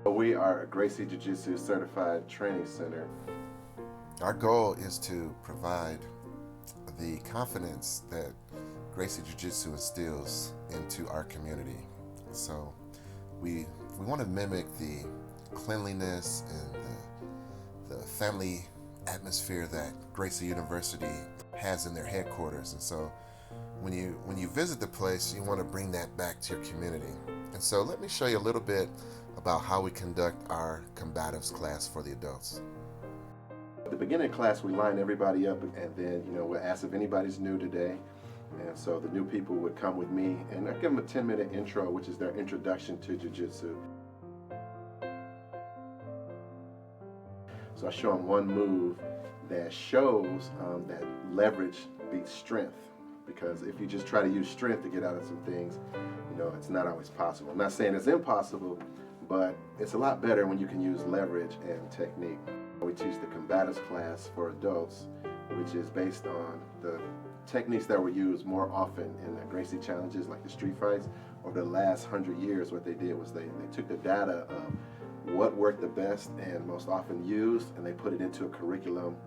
We are a Gracie Jiu-Jitsu certified training center. Our goal is to provide the confidence that Gracie Jiu-Jitsu instills into our community. So we want to mimic the cleanliness and the family atmosphere that Gracie University has in their headquarters. And so when you visit the place, you want to bring that back to your community. And so let me show you a little bit about how we conduct our Combatives class for the adults. At the beginning of class, we line everybody up, and then we'll ask if anybody's new today. And so the new people would come with me, and I give them a 10-minute intro, which is their introduction to Jiu-Jitsu. So I show them one move that shows that leverage beats strength. Because if you just try to use strength to get out of some things, it's not always possible. I'm not saying it's impossible, but it's a lot better when you can use leverage and technique. We teach the Combatives class for adults, which is based on the techniques that were used more often in the Gracie challenges, like the street fights. Over the last 100 years, what they did was they took the data of what worked the best and most often used, and they put it into a curriculum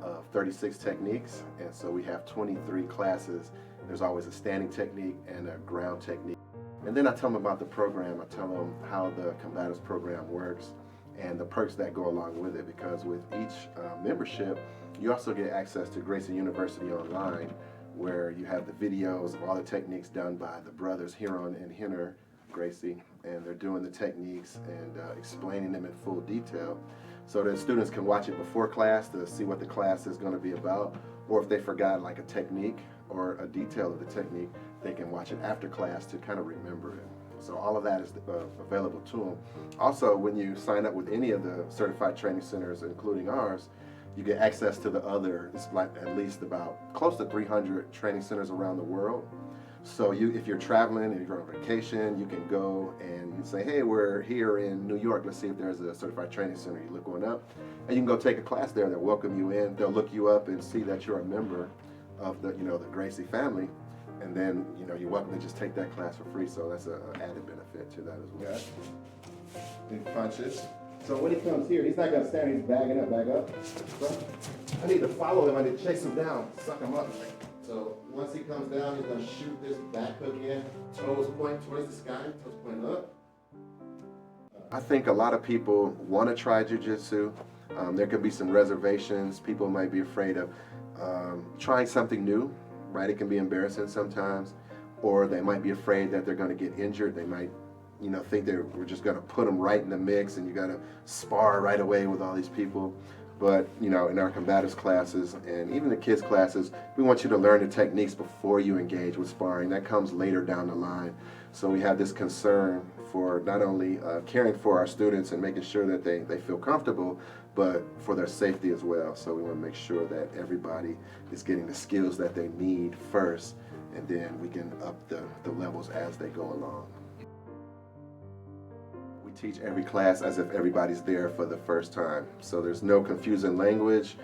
of 36 techniques. And so we have 23 classes. There's always a standing technique and a ground technique. And then I tell them about the program. I tell them how the Combatives program works and the perks that go along with it, because with each membership, you also get access to Gracie University online, where you have the videos of all the techniques done by the brothers Huron and Henner Gracie, and they're doing the techniques and explaining them in full detail, so that students can watch it before class to see what the class is going to be about, or if they forgot like a technique or a detail of the technique, they can watch it after class to kind of remember it. So all of that is available to them. Also, when you sign up with any of the certified training centers, including ours, you get access to the other, it's like at least about close to 300 training centers around the world. So if you're traveling and you're on vacation, you can go and you say, hey, we're here in New York, let's see if there's a certified training center. You look one up, and you can go take a class there. They'll welcome you in, they'll look you up and see that you're a member of the Gracie family, and then you're welcome to just take that class for free. So that's an added benefit to that as well. Yeah. Big punches. So when he comes here, he's not gonna stand, he's bagging up, back up. So I need to follow him, I need to chase him down, suck him up. So once he comes down, he's gonna shoot this back hook in, toes point towards the sky, toes point up. I think a lot of people wanna try Jiu-Jitsu. There could be some reservations. People might be afraid of trying something new, right? It can be embarrassing sometimes, or they might be afraid that they're gonna get injured. They might think we're just gonna put them right in the mix and you gotta spar right away with all these people. But in our Combatives classes and even the kids classes, we want you to learn the techniques before you engage with sparring. That comes later down the line. So we have this concern for not only caring for our students and making sure that they feel comfortable, but for their safety as well. So we want to make sure that everybody is getting the skills that they need first, and then we can up the levels as they go along. We teach every class as if everybody's there for the first time. So there's no confusing language.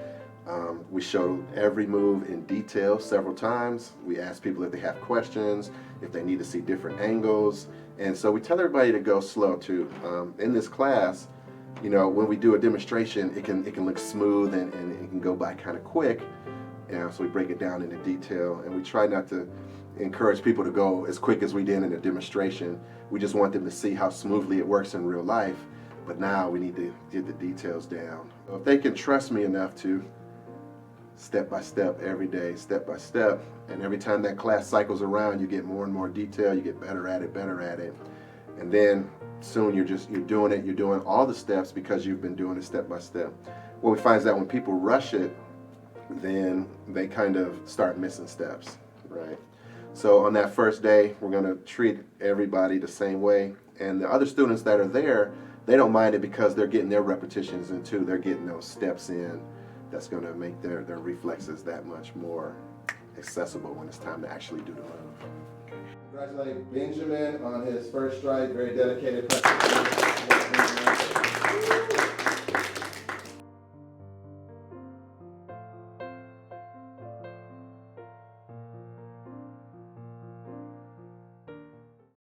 We show every move in detail several times. We ask people if they have questions, if they need to see different angles. And so we tell everybody to go slow too. In this class, when we do a demonstration, it can look smooth and it can go by kind of quick. So we break it down into detail, and we try not to encourage people to go as quick as we did in a demonstration. We just want them to see how smoothly it works in real life, but now we need to get the details down. So if they can trust me enough to step by step, every day, step by step, and every time that class cycles around, you get more and more detail, you get better at it, and then soon you're doing all the steps because you've been doing it step by step. What we find is that when people rush it, then they kind of start missing steps, right? So on that first day, we're gonna treat everybody the same way, and the other students that are there, they don't mind it because they're getting their repetitions in too. They're getting those steps in. That's gonna make their reflexes that much more accessible when it's time to actually do the move. Congratulate Benjamin on his first strike, very dedicated practice.